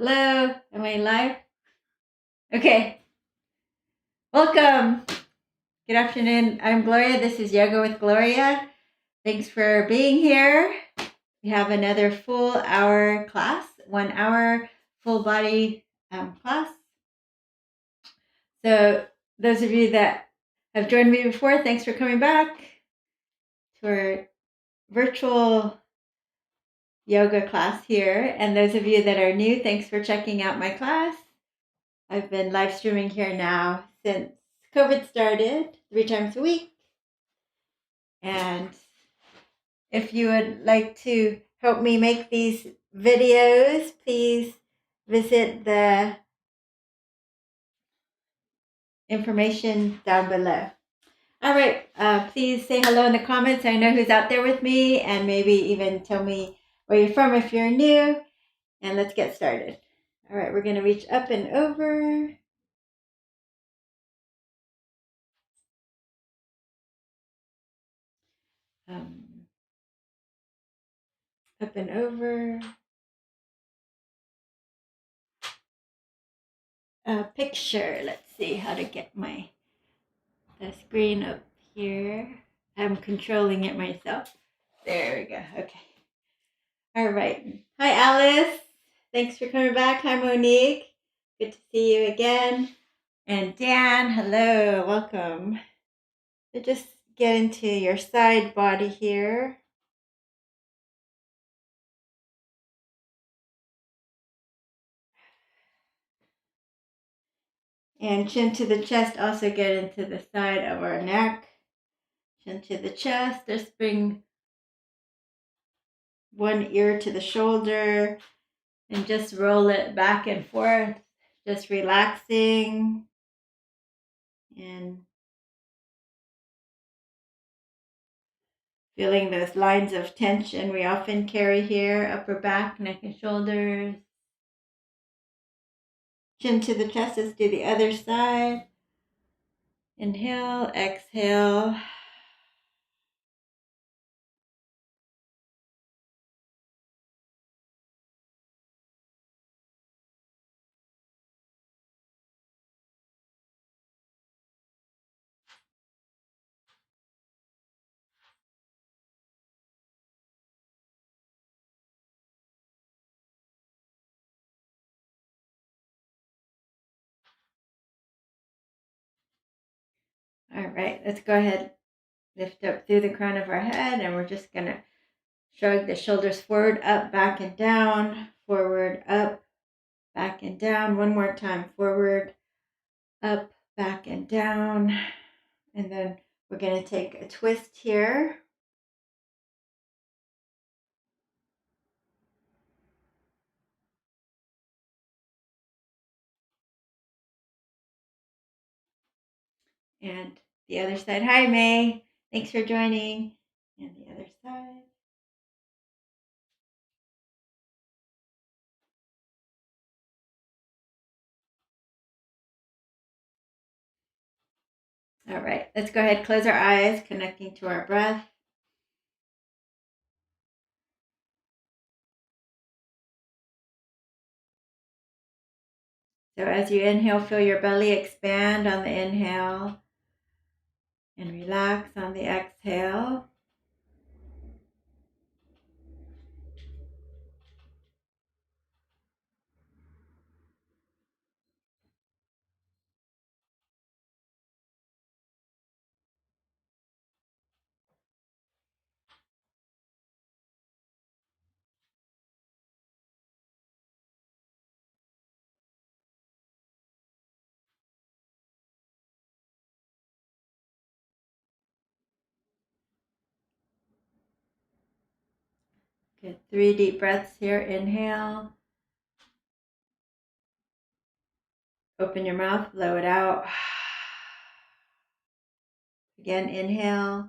Hello, am I live? Okay, welcome. Good afternoon. I'm Gloria. This is Yoga with Gloria. Thanks for being here. We have another full hour class, 1 hour full body class. So those of you that have joined me before, thanks for coming back to our virtual yoga class here. And those of you that are new, thanks for checking out my class. I've been live streaming here now since COVID started, 3 times a week. And if you would like to help me make these videos, please visit the information down below. All right, please say hello in the comments. I know who's out there with me, and maybe even tell me where you're from if you're new. And let's get started. All right, we're going to reach up and over. Up and over. Picture. Let's see how to get the screen up here. I'm controlling it myself. There we go. Okay. All right. Hi, Alice. Thanks for coming back. Hi, Monique. Good to see you again. And Dan, hello. Welcome. So just get into your side body here. And chin to the chest, also get into the side of our neck. Chin to the chest. Just bring one ear to the shoulder and just roll it back and forth, just relaxing and feeling those lines of tension we often carry here, upper back, neck, and shoulders. Chin to the chest, let's do the other side. Inhale, exhale. All right, let's go ahead, lift up through the crown of our head, and we're just going to shrug the shoulders forward, up, back, and down, forward, up, back, and down. One more time, forward, up, back, and down. And then we're going to take a twist here. And the other side. Hi, May. Thanks for joining. And the other side. All right, let's go ahead, close our eyes, connecting to our breath. So as you inhale, feel your belly expand on the inhale and relax on the exhale. Good. 3 deep breaths here. Inhale. Open your mouth, blow it out. Again, inhale.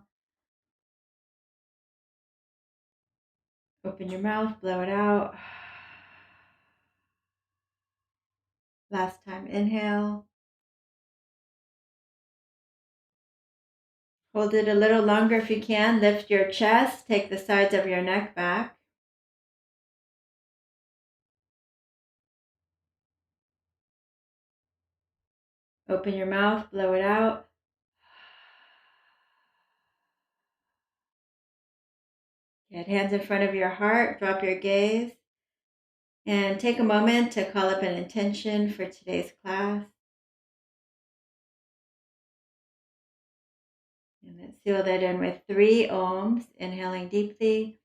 Open your mouth, blow it out. Last time, inhale. Hold it a little longer if you can. Lift your chest, take the sides of your neck back. Open your mouth, blow it out. Get hands in front of your heart, drop your gaze, and take a moment to call up an intention for today's class. And let's seal that in with 3 ohms, inhaling deeply.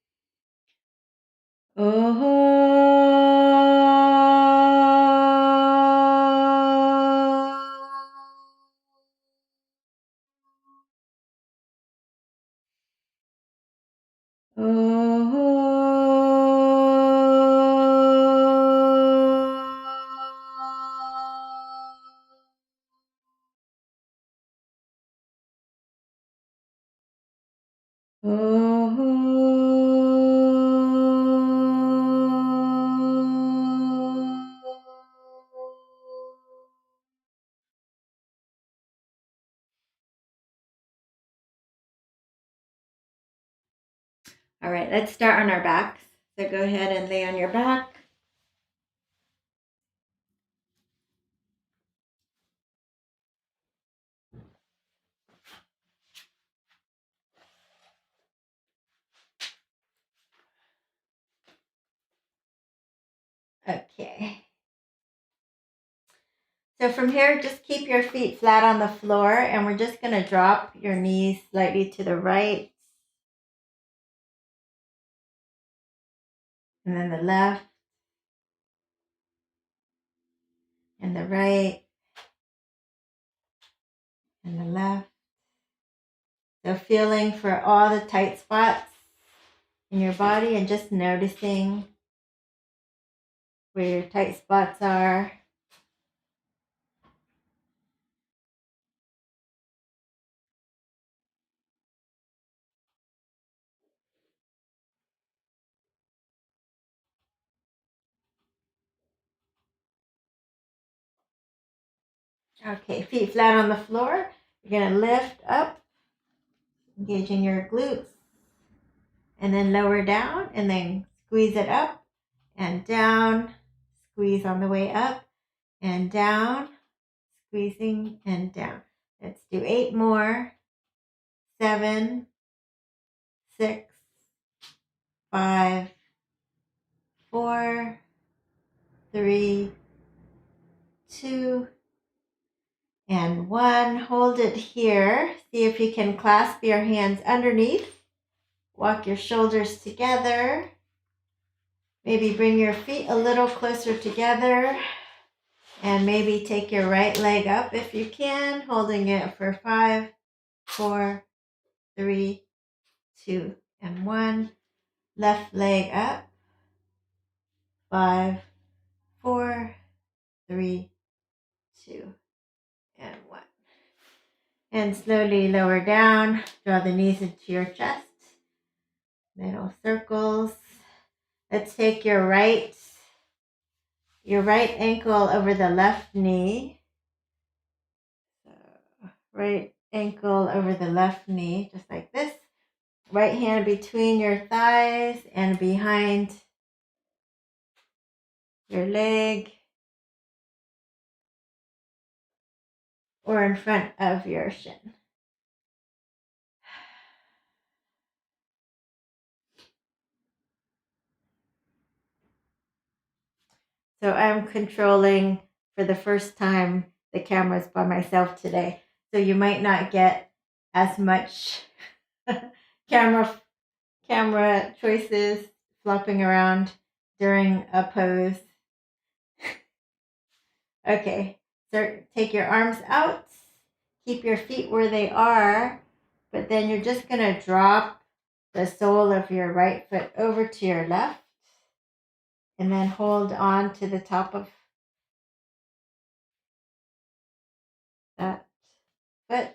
All right, let's start on our backs. So go ahead and lay on your back. Okay. So from here, just keep your feet flat on the floor, and we're just going to drop your knees slightly to the right, and then the left, and the right, and the left. So feeling for all the tight spots in your body and just noticing where your tight spots are. Okay, feet flat on the floor. You're going to lift up, engaging your glutes, and then lower down, and then squeeze it up and down, squeeze on the way up and down, squeezing and down. Let's do 8 more. 7, 6, 5, 4, 3, 2, and 1. Hold it here. See if you can clasp your hands underneath. Walk your shoulders together. Maybe bring your feet a little closer together. And maybe take your right leg up if you can, holding it for 5, 4, 3, 2, and 1. Left leg up. 5, 4, 3, 2, and 1. And slowly lower down. Draw the knees into your chest. Little circles. Let's take your right ankle over the left knee. So, right ankle over the left knee, just like this. Right hand between your thighs and behind your leg, or in front of your shin. So I'm controlling for the first time the cameras by myself today. So you might not get as much camera choices flopping around during a pose. Okay, so take your arms out, keep your feet where they are, but then you're just going to drop the sole of your right foot over to your left, and then hold on to the top of that foot,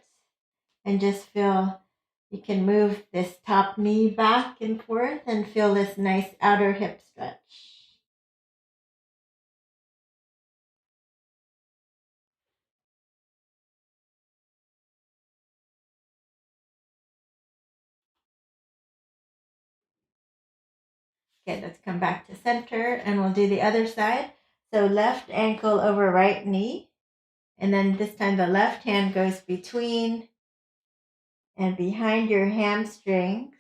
and just feel you can move this top knee back and forth and feel this nice outer hip stretch. Okay, let's come back to center, and we'll do the other side. So left ankle over right knee. And then this time the left hand goes between and behind your hamstrings.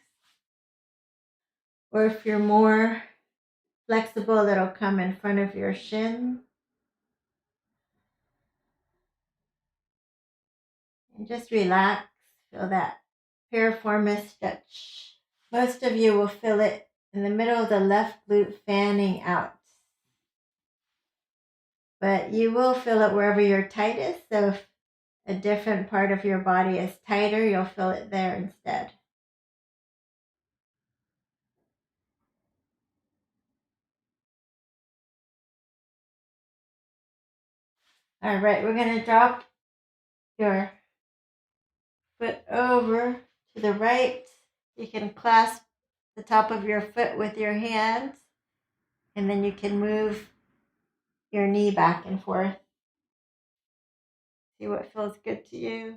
Or if you're more flexible, that'll come in front of your shin. And just relax. Feel that piriformis stretch. Most of you will feel it in the middle of the left glute fanning out. But you will feel it wherever you're tightest. So if a different part of your body is tighter, you'll feel it there instead. All right, we're going to drop your foot over to the right. You can clasp the top of your foot with your hands, and then you can move your knee back and forth. See what feels good to you.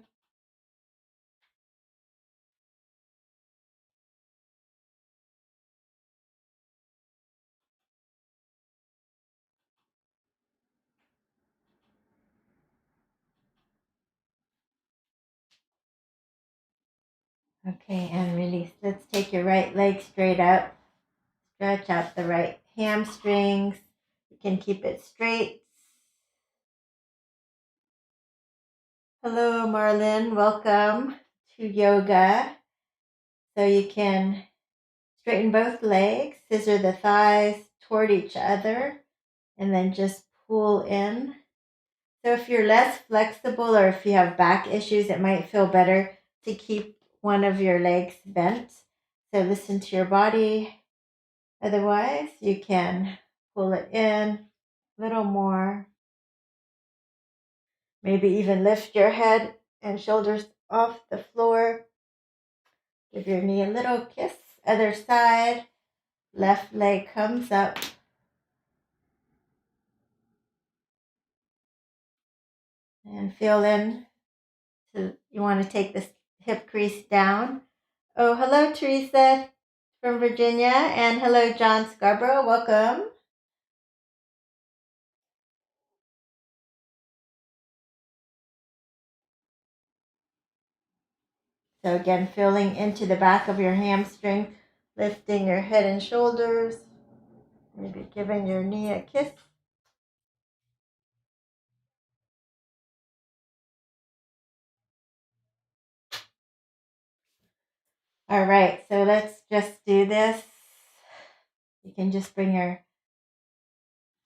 Okay, and release. Let's take your right leg straight up. Stretch out the right hamstrings. You can keep it straight. Hello, Marlin. Welcome to yoga. So you can straighten both legs, scissor the thighs toward each other, and then just pull in. So if you're less flexible or if you have back issues, it might feel better to keep one of your legs bent. So listen to your body. Otherwise, you can pull it in a little more. Maybe even lift your head and shoulders off the floor. Give your knee a little kiss. Other side. Left leg comes up. And feel in. So you want to take this hip crease down. Oh, hello, Teresa from Virginia. And hello, John Scarborough. Welcome. So again, feeling into the back of your hamstring, lifting your head and shoulders, maybe giving your knee a kiss. All right, so let's just do this. You can just bring your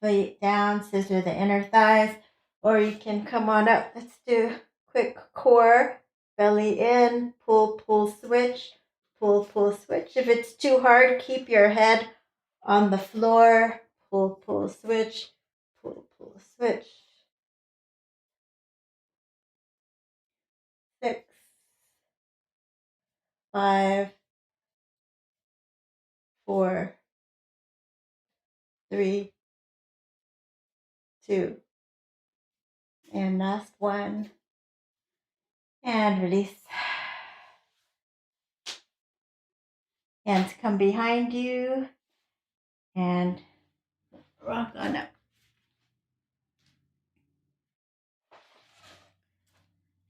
feet down, scissor the inner thighs, or you can come on up. Let's do quick core, belly in, pull, pull, switch, pull, pull, switch. If it's too hard, keep your head on the floor, pull, pull, switch, pull, pull, switch. 6, 5, 4, 3, 2, and last one, and release. Hands come behind you, and rock on up.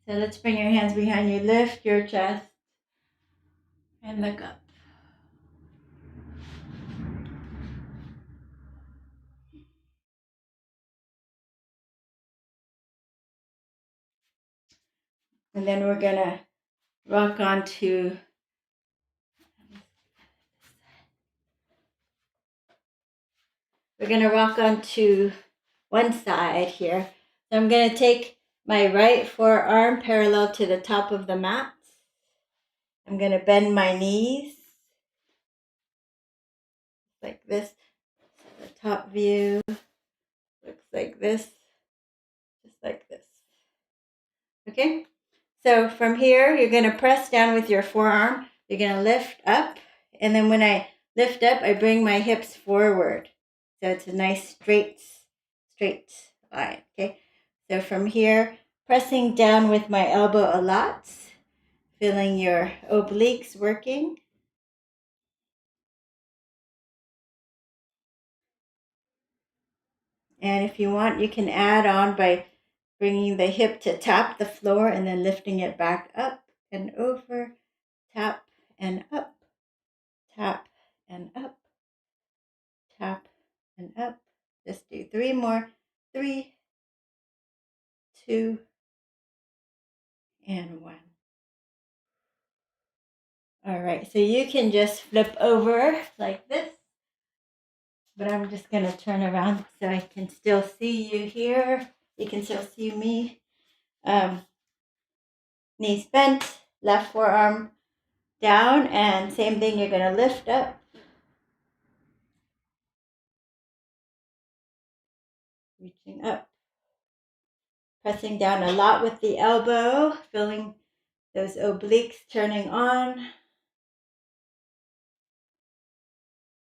So let's bring your hands behind you, lift your chest, and look up. And then we're gonna rock onto one side here. So I'm gonna take my right forearm parallel to the top of the mat. I'm gonna bend my knees like this. The top view looks like this, just like this. Okay, so from here, you're going to press down with your forearm. You're going to lift up, and then when I lift up, I bring my hips forward. So it's a nice straight line, okay? So from here, pressing down with my elbow a lot, feeling your obliques working. And if you want, you can add on by bringing the hip to tap the floor and then lifting it back up and over, tap and up, tap and up, tap and up. Just do 3 more. 3, 2, and 1. All right, so you can just flip over like this, but I'm just going to turn around so I can still see you here. You can still see me. Knees bent, left forearm down, and same thing, you're going to lift up. Reaching up. Pressing down a lot with the elbow, feeling those obliques turning on.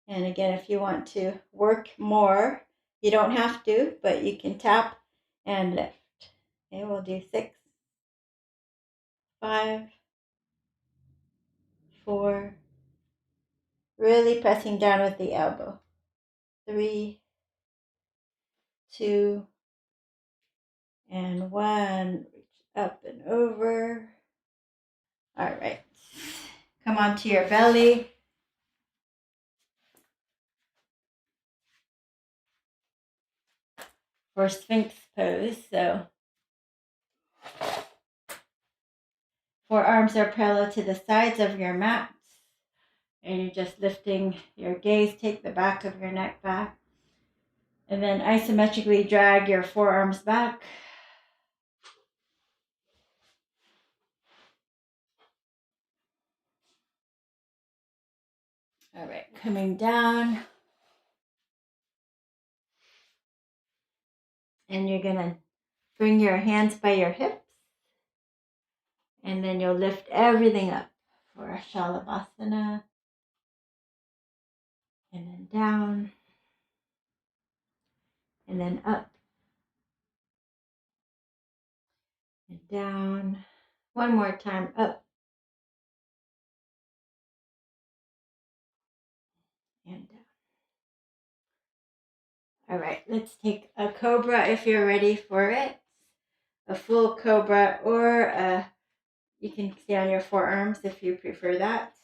And again, if you want to work more, you don't have to, but you can tap and lift. Okay, we'll do 6, 5, 4, really pressing down with the elbow. 3, 2, and 1. Reach up and over. All right. Come onto your belly. For Sphinx Pose. So forearms are parallel to the sides of your mat. And you're just lifting your gaze. Take the back of your neck back. And then isometrically drag your forearms back. All right, coming down. And you're going to bring your hands by your hips. And then you'll lift everything up for a Shalabhasana. And then down. And then up. And down. One more time, up. And down. All right, let's take a Cobra if you're ready for it. A full Cobra, or you can stay on your forearms if you prefer that.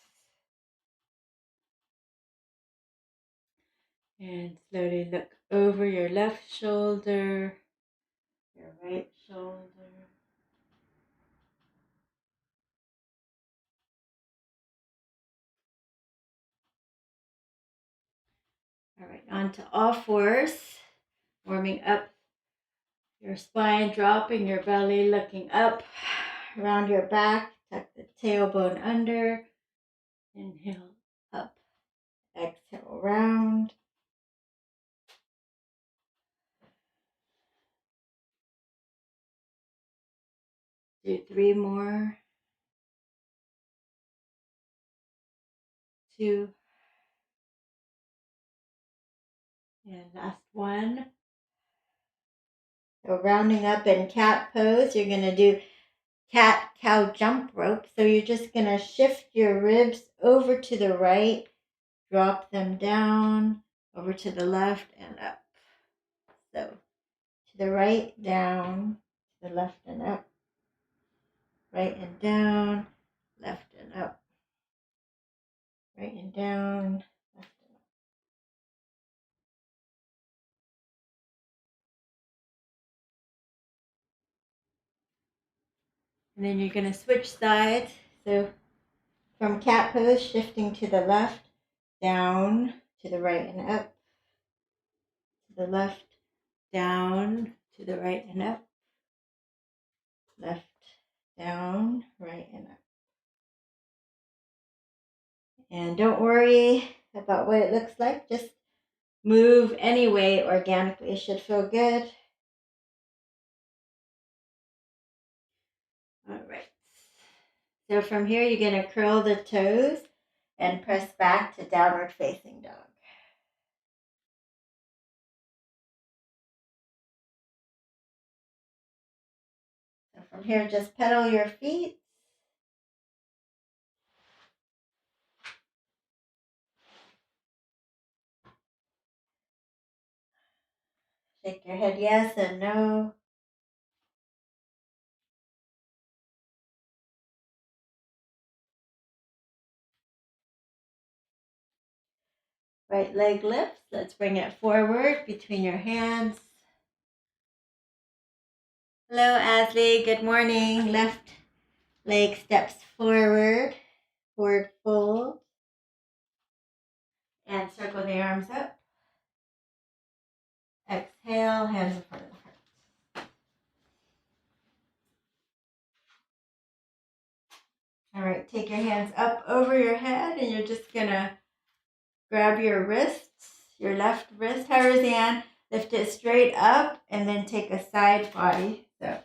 And slowly look over your left shoulder, your right shoulder. All right, onto all fours, warming up your spine, dropping your belly, looking up around your back, tuck the tailbone under, inhale up, exhale round. Do 3 more. 2. And last one. So rounding up in cat pose, you're going to do cat cow jump rope. So you're just going to shift your ribs over to the right, drop them down, over to the left and up. So to the right, down, to the left and up, right and down, left and up, right and down, left and up. And then you're going to switch sides. So from cat pose, shifting to the left, down, to the right and up, to the left, down, to the right and up, left, down, right and up. And don't worry about what it looks like. Just move anyway organically. It should feel good. All right. So from here, you're going to curl the toes and press back to downward facing dog. So from here, just pedal your feet. Shake your head yes and no. Right leg lifts. Let's bring it forward between your hands. Hello, Ashley. Good morning. Left leg steps forward. Forward fold. And circle the arms up. Exhale, hands in front of the heart. All right, take your hands up over your head, and you're just going to grab your wrists, your left wrist, Harazan, lift it straight up, and then take a side body. So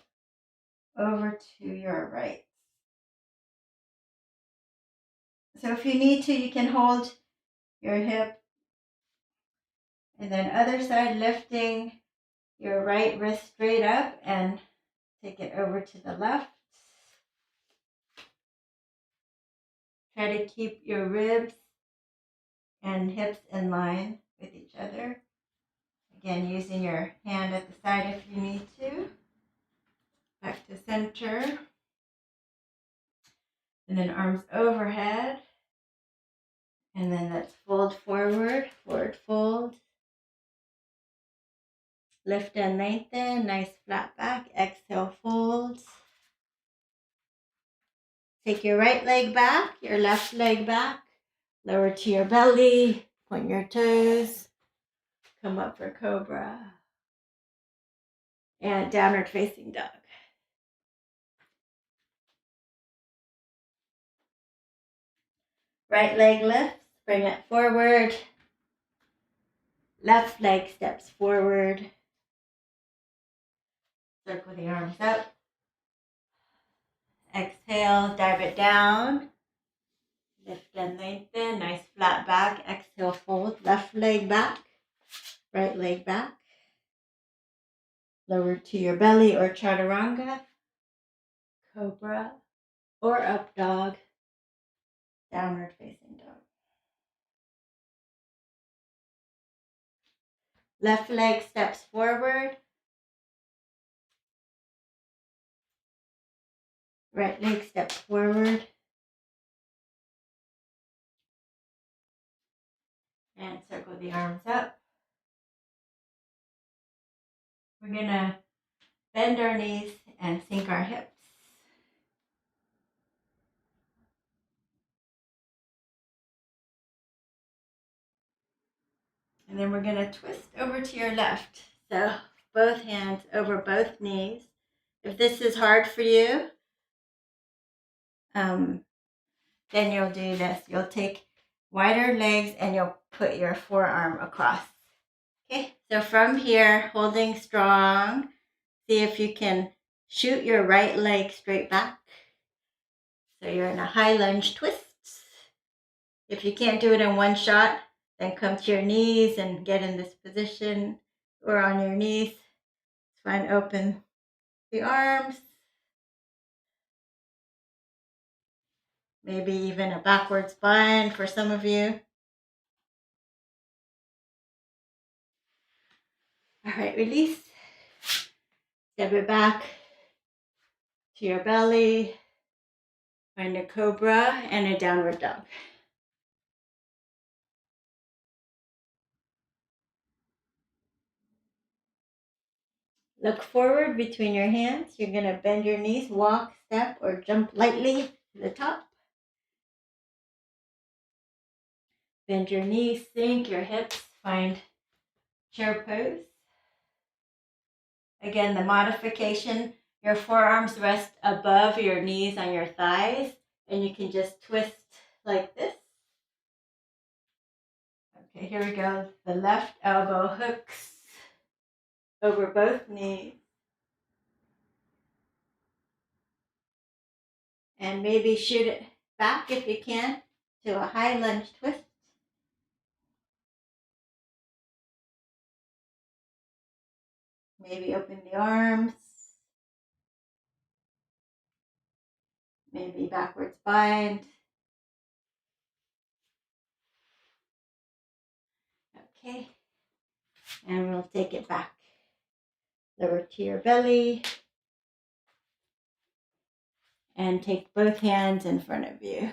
over to your right. So if you need to, you can hold your hip. And then other side, lifting your right wrist straight up and take it over to the left. Try to keep your ribs and hips in line with each other. Again, using your hand at the side if you need to. Back to center. And then arms overhead. And then let's fold forward, forward fold. Lift and lengthen, nice flat back. Exhale, fold. Take your right leg back, your left leg back. Lower to your belly, point your toes. Come up for Cobra. And downward facing dog. Right leg lifts, bring it forward. Left leg steps forward. Circle the arms up. Exhale, dive it down. Lift and lengthen, nice flat back. Exhale, fold. Left leg back, right leg back. Lower to your belly or chaturanga. Cobra or up dog. Downward facing dog. Left leg steps forward. Right leg steps forward. And circle the arms up. We're going to bend our knees and sink our hips. And then we're going to twist over to your left. So both hands over both knees. If this is hard for you, then you'll do this. You'll take wider legs and you'll put your forearm across. Okay, so from here, holding strong, see if you can shoot your right leg straight back. So you're in a high lunge twist. If you can't do it in one shot, then come to your knees and get in this position or on your knees. Try and open the arms. Maybe even a backwards bind for some of you. All right, release. Step it back to your belly. Find a cobra and a downward dog. Look forward between your hands. You're going to bend your knees, walk, step, or jump lightly to the top. Bend your knees, sink your hips, find chair pose. Again, the modification, your forearms rest above your knees on your thighs, and you can just twist like this. Okay, here we go. The left elbow hooks over both knees. And maybe shoot it back if you can to a high lunge twist. Maybe open the arms. Maybe backwards bind. Okay. And we'll take it back. Lower to your belly. And take both hands in front of you.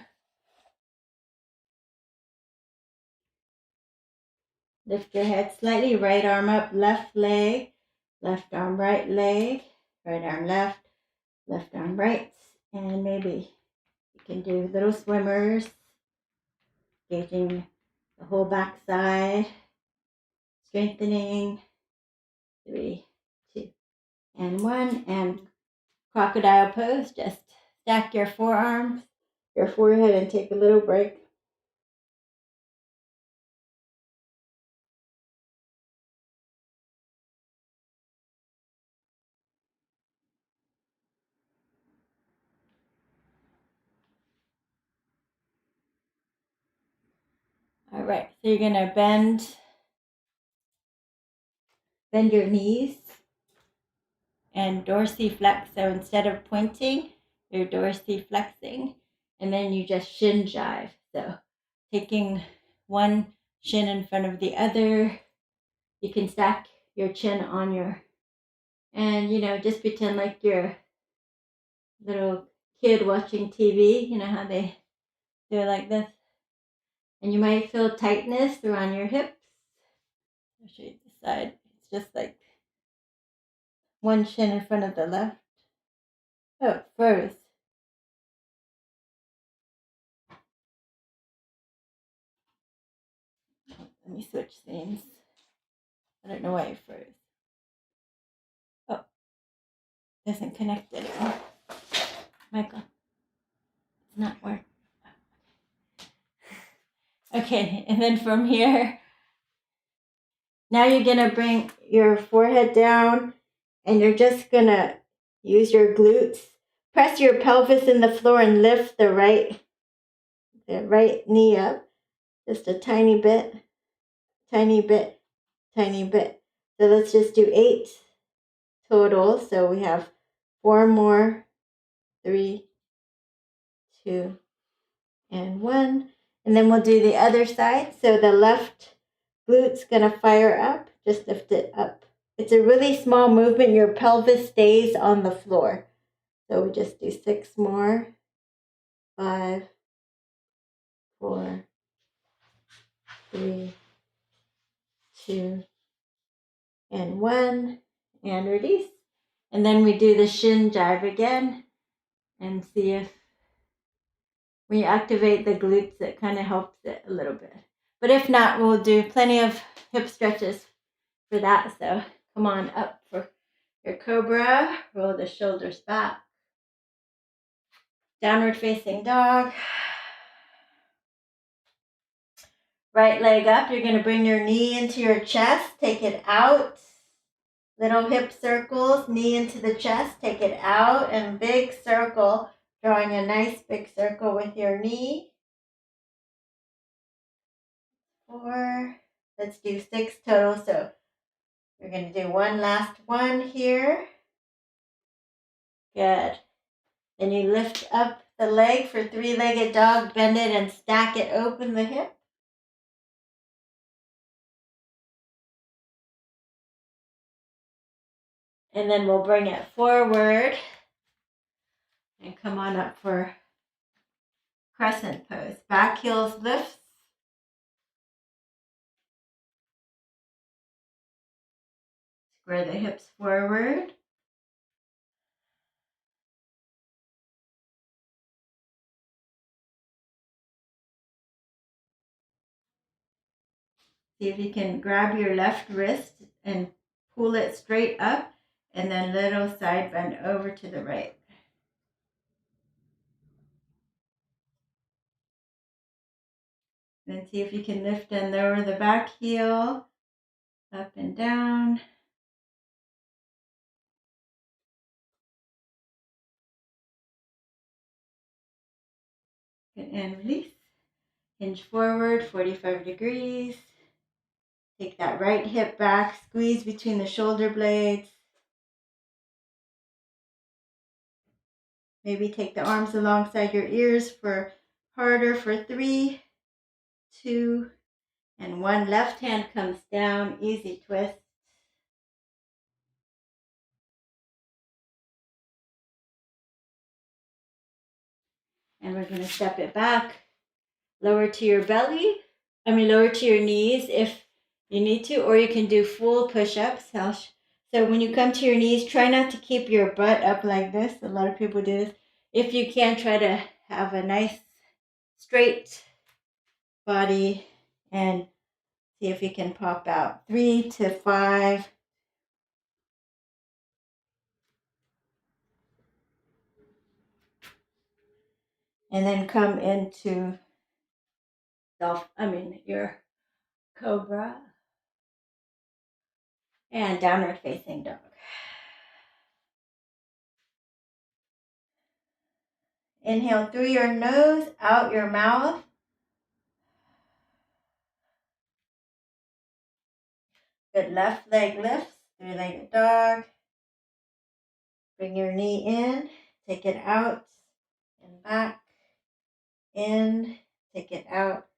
Lift your head slightly, right arm up, left leg, left arm, right leg, right arm, left arm, right. And maybe you can do little swimmers, engaging the whole back side, strengthening. 3, 2, and 1. And crocodile pose, just stack your forearms, your forehead, and take a little break. All right, so you're going to bend your knees and dorsiflex. So instead of pointing, you're dorsiflexing, and then you just shin jive. So taking one shin in front of the other, you can stack your chin on your, and just pretend like you're a little kid watching TV. You know how they do it like this? And you might feel tightness around your hips. I'll show you the side. It's just like one shin in front of the left. Oh, it froze. Let me switch scenes. I don't know why it froze. Oh, it doesn't connect anymore. Michael, it's not working. Okay, and then from here, now you're going to bring your forehead down, and you're just going to use your glutes. Press your pelvis in the floor and lift the right knee up just a tiny bit, tiny bit, tiny bit. So let's just do 8 total. So we have 4 more, 3, 2, and 1. And then we'll do the other side. So the left glute's going to fire up. Just lift it up. It's a really small movement. Your pelvis stays on the floor. So we just do 6 more. 5, 4, 3, 2, and 1. And release. And then we do the shin jive again and see if when you activate the glutes, it kind of helps it a little bit. But if not, we'll do plenty of hip stretches for that. So come on up for your Cobra. Roll the shoulders back. Downward facing dog. Right leg up. You're going to bring your knee into your chest. Take it out. Little hip circles. Knee into the chest. Take it out. And big circle. Drawing a nice big circle with your knee. 4. Let's do 6 total. So we're going to do one last one here. Good. Then you lift up the leg for 3-legged dog. Bend it and stack it open the hip. And then we'll bring it forward and come on up for Crescent Pose. Back heels lifts. Square the hips forward. See if you can grab your left wrist and pull it straight up, and then little side bend over to the right. Then see if you can lift and lower the back heel, up and down. And release. Hinge forward, 45 degrees. Take that right hip back, squeeze between the shoulder blades. Maybe take the arms alongside your ears for harder for 3, 2, and 1. Left hand comes down, easy twist. And we're going to step it back. Lower to your belly. Lower to your knees. If you need to, or you can do full push-ups. So when you come to your knees, try not to keep your butt up like this. A lot of people do this. If you can, try to have a nice straight body and see if you can pop out 3 to 5. And then come into your Cobra and downward facing dog. Inhale through your nose, out your mouth. Good, left leg lifts, three-legged dog. Bring your knee in, take it out and back, in, take it out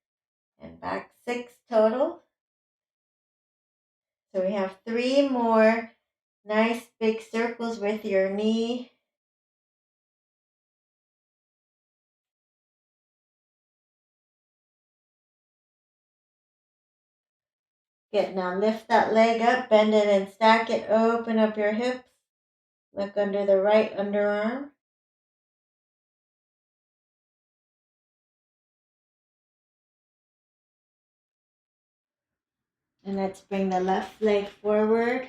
and back. 6 total. So we have 3 more nice big circles with your knee. Good, now lift that leg up, bend it and stack it, open up your hips. Look under the right underarm. And let's bring the left leg forward.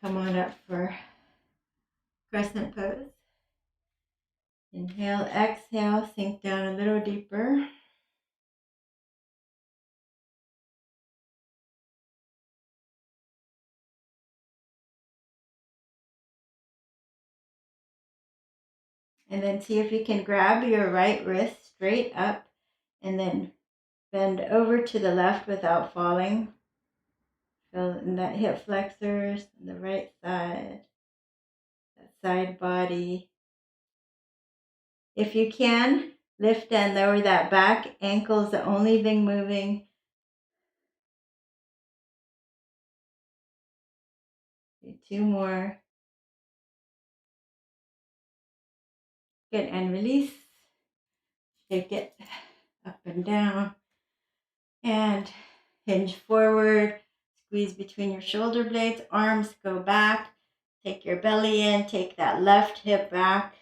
Come on up for Crescent Pose. Inhale, exhale, sink down a little deeper. And then see if you can grab your right wrist straight up and then bend over to the left without falling. Feel in that hip flexors, on the right side, that side body. If you can, lift and lower that back. Ankle is the only thing moving. Do 2 more. Good, and release. Shake it up and down. And hinge forward. Squeeze between your shoulder blades. Arms go back. Take your belly in. Take that left hip back.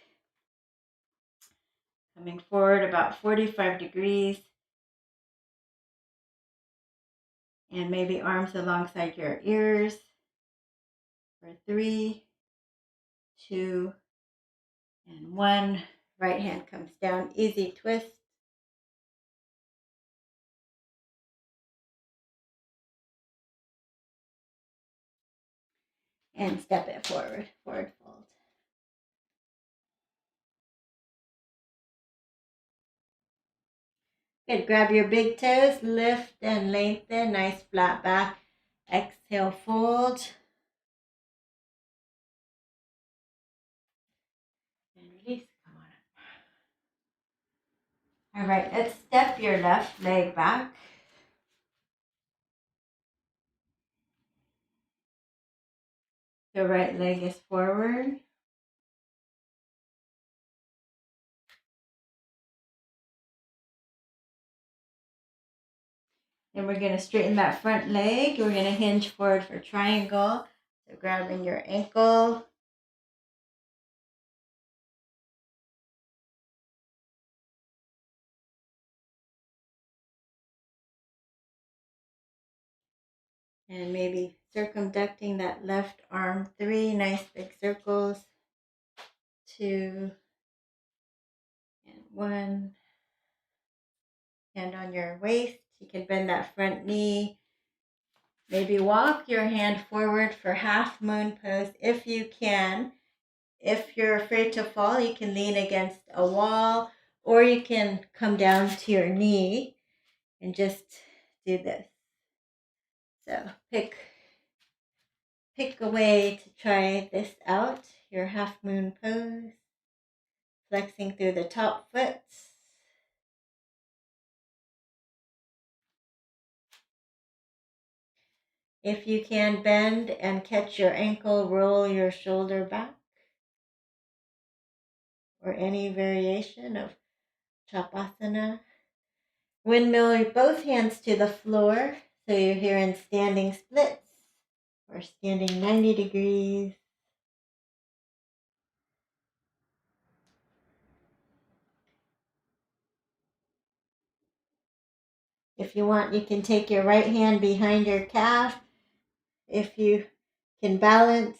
Coming forward about 45 degrees. And maybe arms alongside your ears. For 3, 2, and 1. Right hand comes down. Easy twist. And step it forward. Forward fold. Good. Grab your big toes. Lift and lengthen. Nice flat back. Exhale, fold. And release. Come on up. All right, let's step your left leg back. The right leg is forward. And we're going to straighten that front leg. We're going to hinge forward for triangle. So grabbing your ankle. And maybe circumducting that left arm. 3 nice big circles. 2 and 1. Hand on your waist. You can bend that front knee. Maybe walk your hand forward for half moon pose if you can. If you're afraid to fall, you can lean against a wall, or you can come down to your knee and just do this. So pick a way to try this out. Your half moon pose. Flexing through the top foot. If you can, bend and catch your ankle, roll your shoulder back. Or any variation of Chapasana. Windmill both hands to the floor. So you're here in standing splits or standing 90 degrees. If you want, you can take your right hand behind your calf. If you can balance,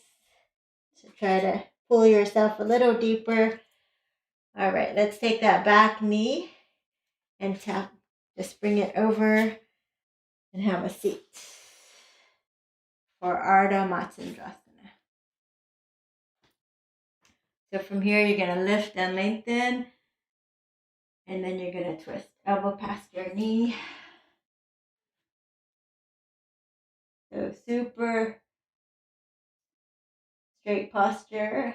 so try to pull yourself a little deeper. All right, let's take that back knee and tap. Just bring it over and have a seat for Ardha Matsundrasana. So from here, you're going to lift and lengthen, and then you're going to twist. Elbow past your knee. So super straight posture.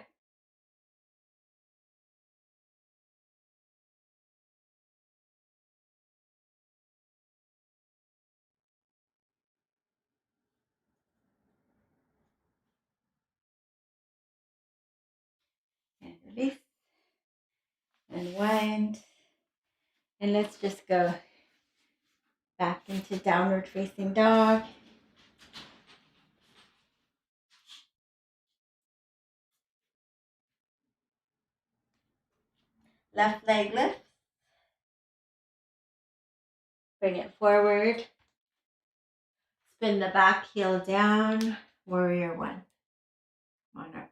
And release. And wind. And let's just go back into downward facing dog. Left leg lift. Bring it forward. Spin the back heel down. Warrior one. Monarch.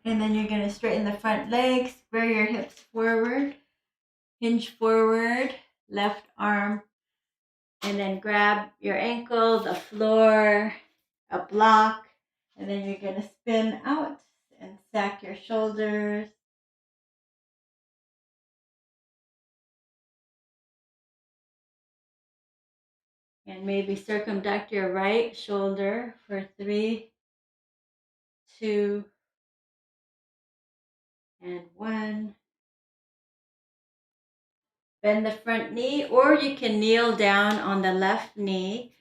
And then you're going to straighten the front leg, square your hips forward, hinge forward, left arm, and then grab your ankle, the floor, a block, and then you're going to spin out and stack your shoulders. And maybe circumduct your right shoulder for 3, 2, and 1. Bend the front knee, or you can kneel down on the left knee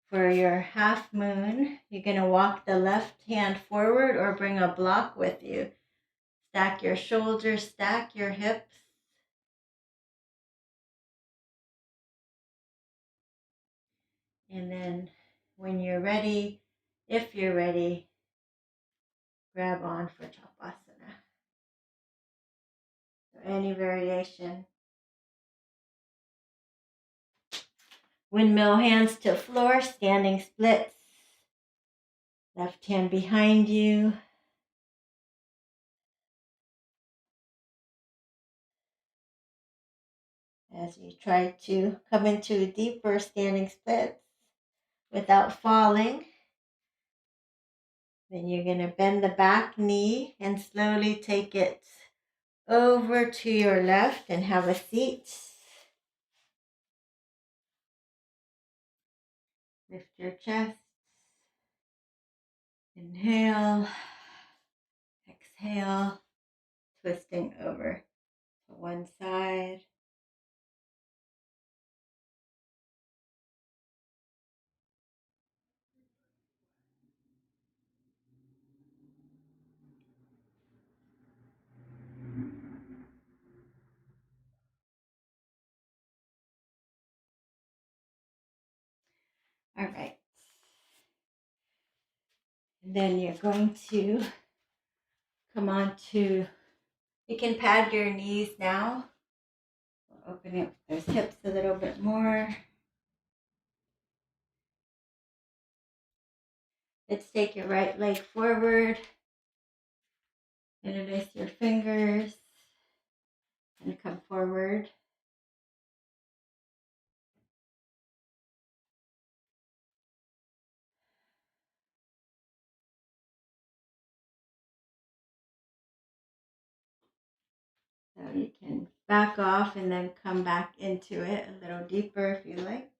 for your half moon. You're going to walk the left hand forward or bring a block with you. Stack your shoulders, stack your hips. And then when you're ready, if you're ready, grab on for Tapasana. So any variation. Windmill hands to floor, standing splits. Left hand behind you. As you try to come into deeper standing splits without falling. Then you're going to bend the back knee and slowly take it over to your left and have a seat. Lift your chest. Inhale. Exhale. Twisting over to one side. All right. And then you're going to come on to, you can pad your knees now. We're opening up those hips a little bit more. Let's take your right leg forward. Interlace your fingers and come forward. So you can back off and then come back into it a little deeper if you like.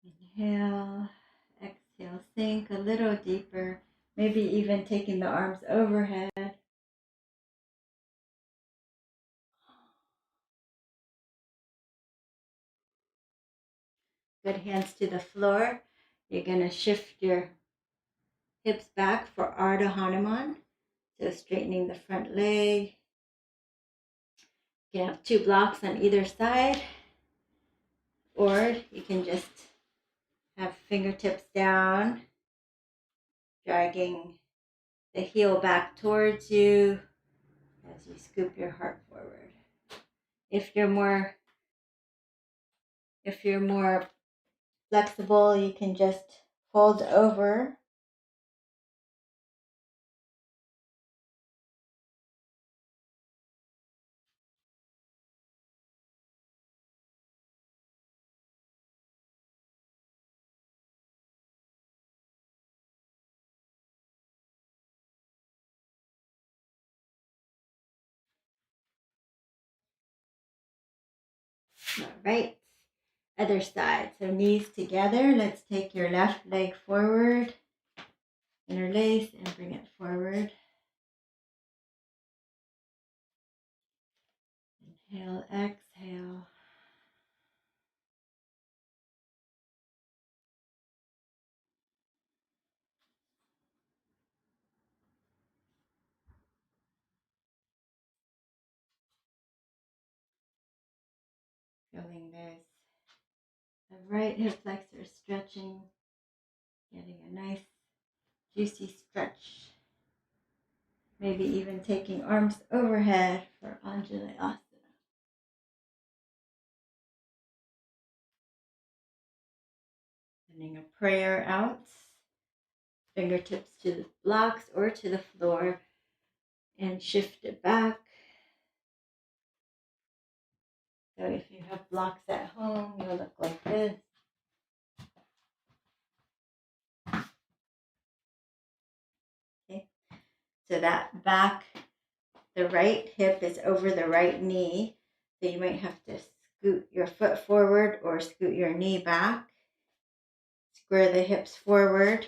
Inhale, exhale, sink a little deeper, maybe even taking the arms overhead. Good, hands to the floor. You're going to shift your hips back for Arda Hanuman. So straightening the front leg. You can have 2 blocks on either side, or you can just have fingertips down, dragging the heel back towards you as you scoop your heart forward. If you're more flexible, you can just fold over. All right, other side. So knees together. Let's take your left leg forward, interlace, and bring it forward. Inhale, exhale. Feeling this. The right hip flexor stretching, getting a nice juicy stretch. Maybe even taking arms overhead for Anjalayasana. Sending a prayer out. Fingertips to the blocks or to the floor, and shift it back. So if you have blocks at home, you'll look like this. Okay. So that back, the right hip is over the right knee. So you might have to scoot your foot forward or scoot your knee back. Square the hips forward.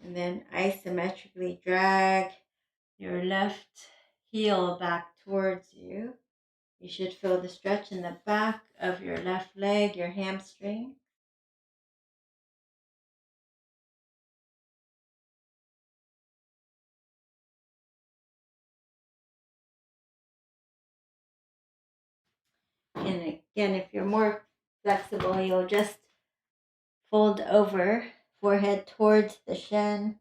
And then isometrically drag your left heel back towards you. You should feel the stretch in the back of your left leg, your hamstring. And again, if you're more flexible, you'll just fold over, forehead towards the shin.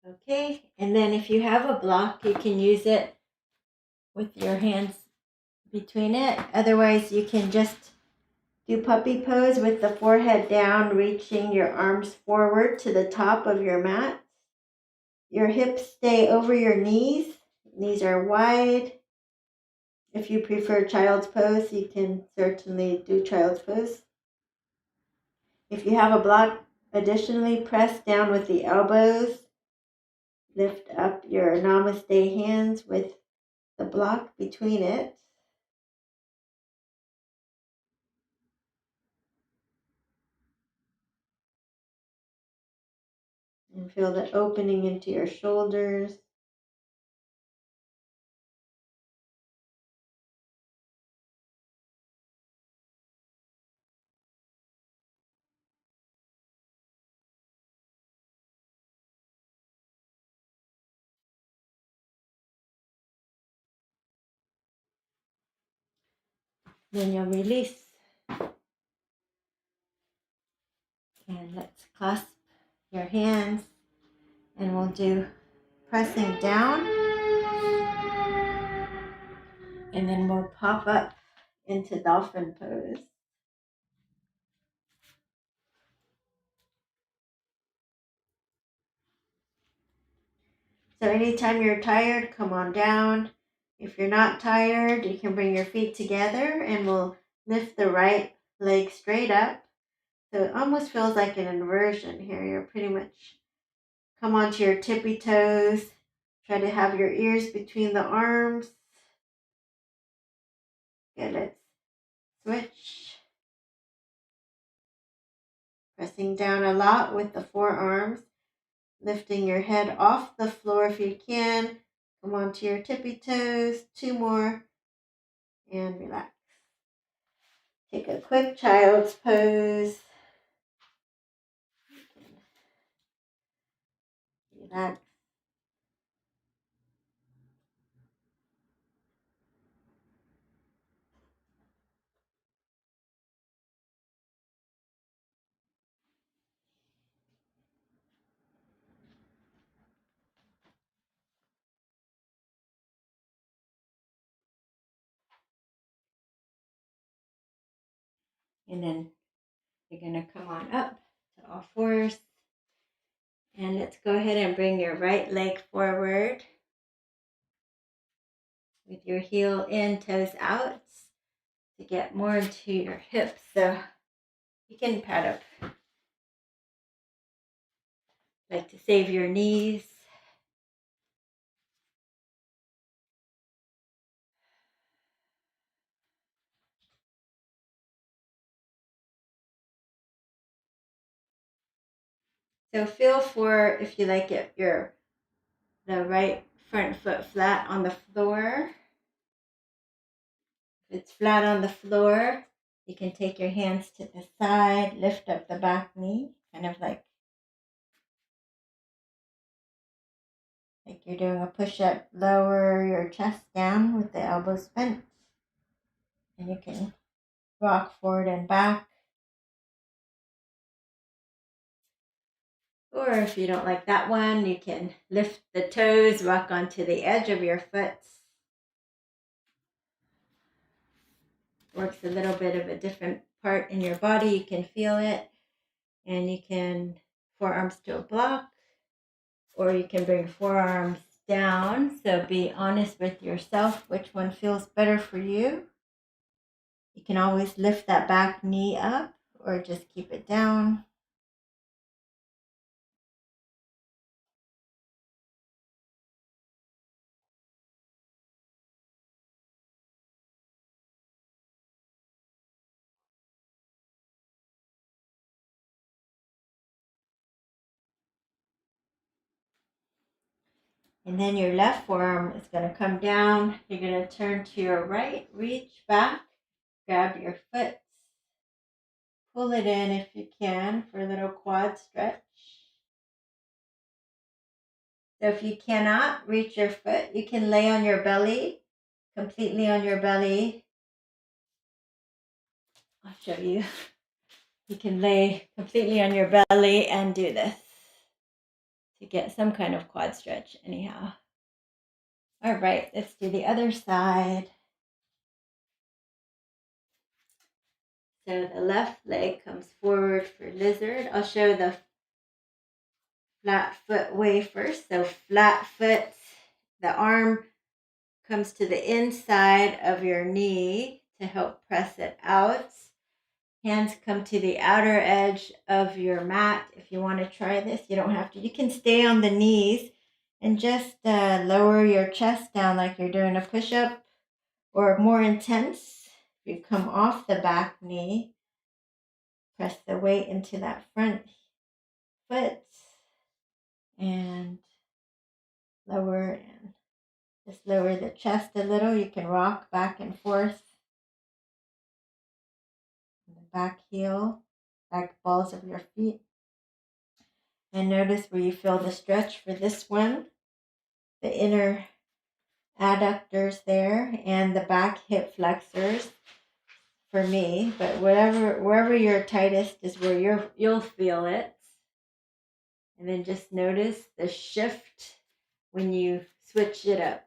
Okay, and then if you have a block, you can use it with your hands between it. Otherwise, you can just do puppy pose with the forehead down, reaching your arms forward to the top of your mat. Your hips stay over your knees. Knees are wide. If you prefer child's pose, you can certainly do child's pose. If you have a block, additionally, press down with the elbows. Lift up your namaste hands with the block between it. And feel the opening into your shoulders. Then you'll release. And let's clasp your hands. And we'll do pressing down. And then we'll pop up into Dolphin Pose. So anytime you're tired, come on down. If you're not tired, you can bring your feet together and we'll lift the right leg straight up. So it almost feels like an inversion here. You're pretty much come onto your tippy toes. Try to have your ears between the arms. Good, let's switch. Pressing down a lot with the forearms. Lifting your head off the floor if you can. Come onto your tippy toes. 2 more. And relax. Take a quick child's pose. Relax. And then you're going to come on up to all fours. And let's go ahead and bring your right leg forward with your heel in, toes out to get more into your hips. So you can pad up, like to save your knees. So feel for, if you like it, the right front foot flat on the floor. If it's flat on the floor, you can take your hands to the side, lift up the back knee, kind of like you're doing a push-up. Lower your chest down with the elbows bent. And you can rock forward and back. Or if you don't like that one, you can lift the toes, rock onto the edge of your foot. Works a little bit of a different part in your body. You can feel it. And you can forearms to a block. Or you can bring forearms down. So be honest with yourself which one feels better for you. You can always lift that back knee up or just keep it down. And then your left forearm is going to come down. You're going to turn to your right, reach back, grab your foot, pull it in if you can for a little quad stretch. So if you cannot reach your foot, you can lay on your belly, completely on your belly. I'll show you. You can lay completely on your belly and do this to get some kind of quad stretch anyhow. All right, let's do the other side. So the left leg comes forward for lizard. I'll show the flat foot way first. So flat foot, the arm comes to the inside of your knee to help press it out. Hands come to the outer edge of your mat. If you want to try this, you don't have to. You can stay on the knees and just lower your chest down like you're doing a push-up, or more intense. If you come off the back knee, press the weight into that front foot and lower, and just lower the chest a little. You can rock back and forth. The back heel, back balls of your feet. And notice where you feel the stretch for this one. The inner adductors there and the back hip flexors for me. But wherever you're tightest is where you'll feel it. And then just notice the shift when you switch it up,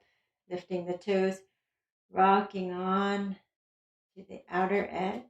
lifting the toes, rocking on to the outer edge.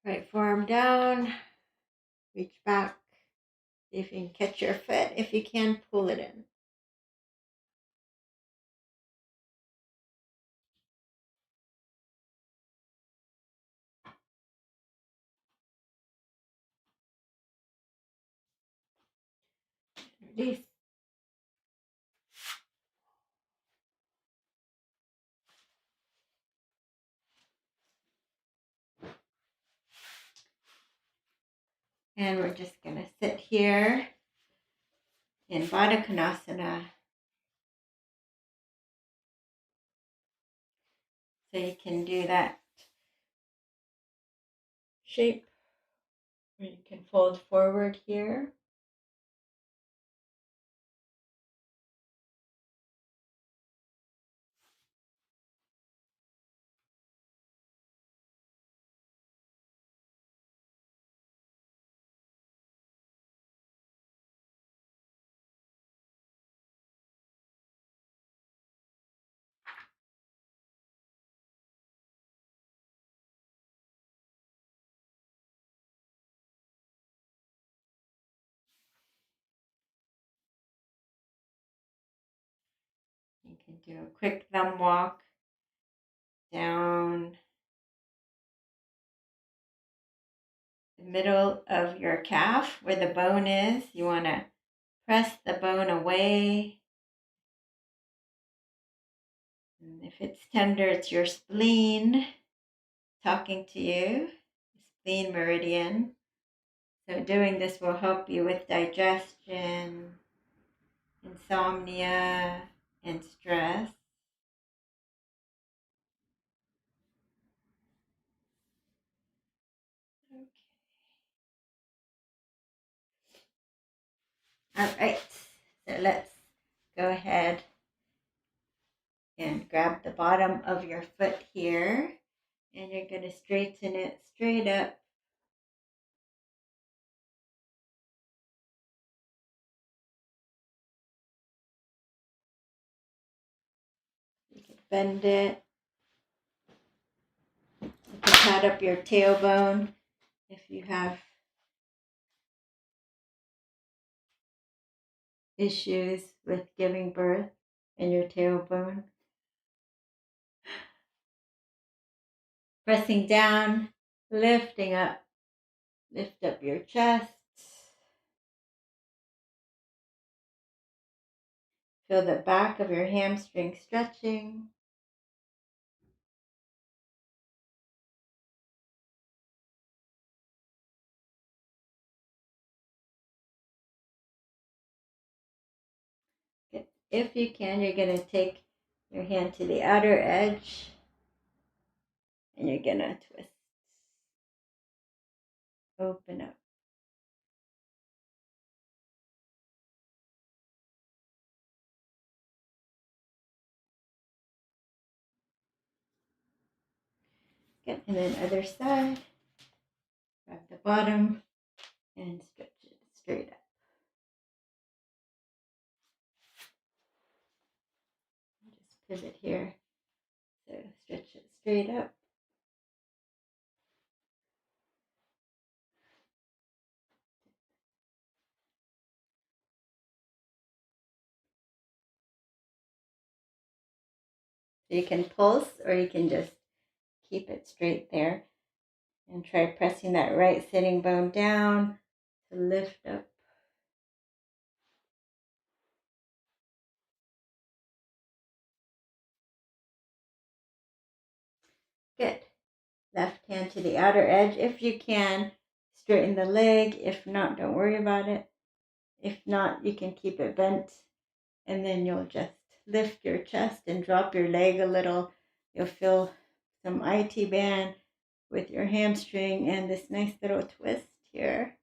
Right forearm down, reach back. See if you can catch your foot. If you can, pull it in. Release. And we're just going to sit here in Badaknasana. So you can do that shape, or you can fold forward here. You can do a quick thumb walk down the middle of your calf where the bone is. You want to press the bone away. And if it's tender, it's your spleen talking to you, spleen meridian. So doing this will help you with digestion, insomnia, and stress. Okay. All right, so let's go ahead and grab the bottom of your foot here, and you're going to straighten it straight up. You can bend it. You can pat up your tailbone if you have issues with giving birth in your tailbone. Pressing down, lifting up. Lift up your chest. Feel the back of your hamstring stretching. If you can, you're going to take your hand to the outer edge and you're going to twist. Open up. Good. And then other side. Grab the bottom and stretch it straight up. Just pivot here. So stretch it straight up. So you can pulse or you can just keep it straight there. And try pressing that right sitting bone down to lift up. Good. Left hand to the outer edge. If you can, straighten the leg. If not, don't worry about it. If not, you can keep it bent. And then you'll just lift your chest and drop your leg a little. You'll feel some IT band with your hamstring and this nice little twist here.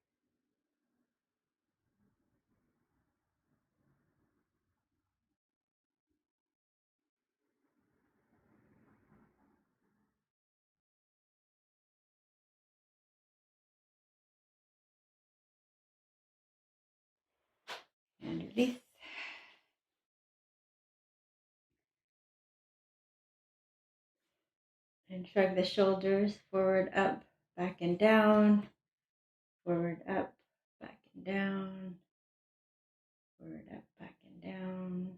And release. And shrug the shoulders forward, up, back and down, forward, up, back and down, forward, up, back and down.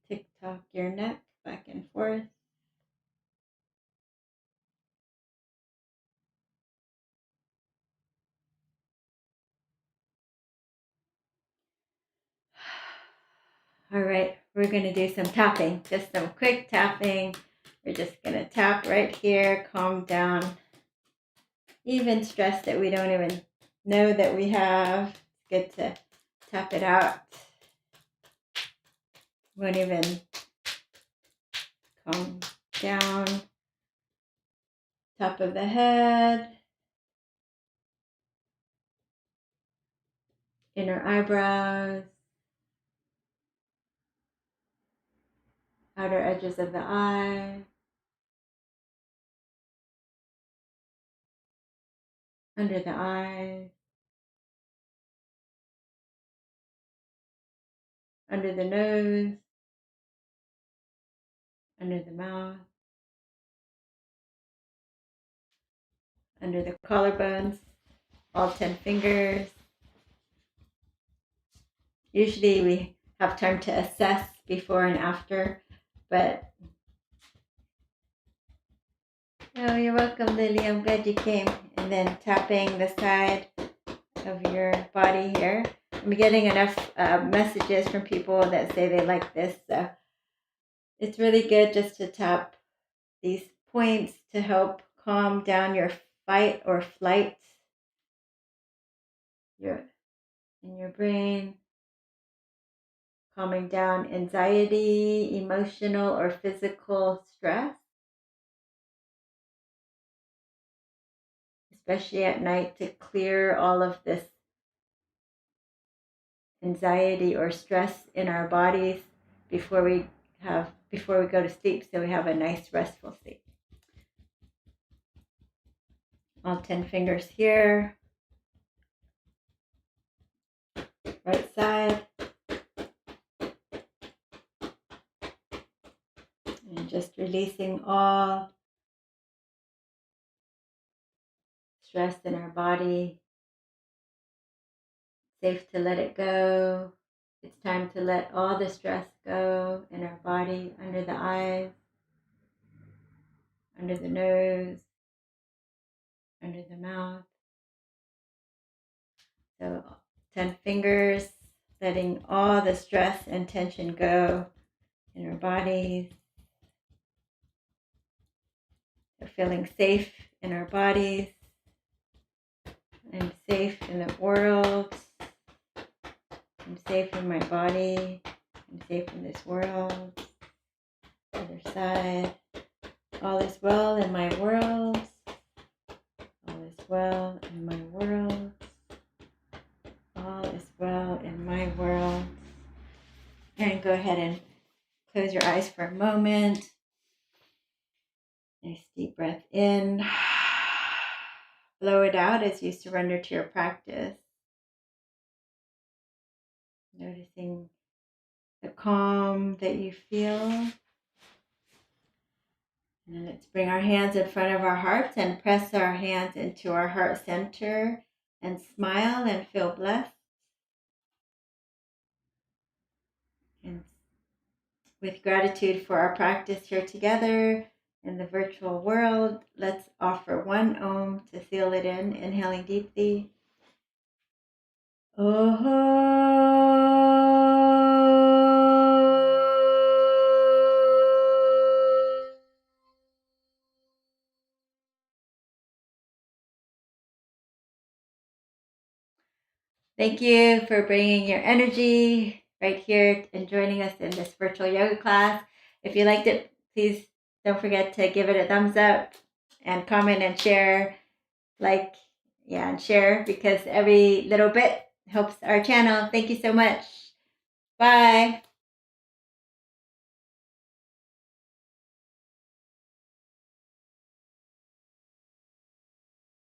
Tick-tock your neck, back and forth. All right, we're going to do some tapping, just some quick tapping. We're just going to tap right here, calm down. Even stress that we don't even know that we have. It's good to tap it out. Won't even calm down. Top of the head. Inner eyebrows. Outer edges of the eye. Under the eyes. Under the nose. Under the mouth. Under the collarbones. All 10 fingers. Usually we have time to assess before and after, but oh, you're welcome, Lily. I'm glad you came. And then tapping the side of your body here. I'm getting enough messages from people that say they like this. So it's really good just to tap these points to help calm down your fight or flight in your brain. Calming down anxiety, emotional or physical stress. Especially at night, to clear all of this anxiety or stress in our bodies before we go to sleep, so we have a nice restful sleep. All 10 fingers here. Right side. And just releasing all stress in our body. Safe to let it go. It's time to let all the stress go in our body, under the eyes, under the nose, under the mouth. So 10 fingers, letting all the stress and tension go in our bodies. So feeling safe in our bodies. I'm safe in the world. I'm safe in my body. I'm safe in this world. Other side. All is well in my world. All is well in my world. All is well in my world. And go ahead and close your eyes for a moment. Nice deep breath in. Blow it out as you surrender to your practice. Noticing the calm that you feel. And then let's bring our hands in front of our hearts and press our hands into our heart center and smile and feel blessed. And with gratitude for our practice here together in the virtual world, let's offer one Om to seal it in, inhaling deeply. Thank you for bringing your energy right here and joining us in this virtual yoga class. If you liked it, please don't forget to give it a thumbs up and comment and share, and share, because every little bit helps our channel. Thank you so much. Bye.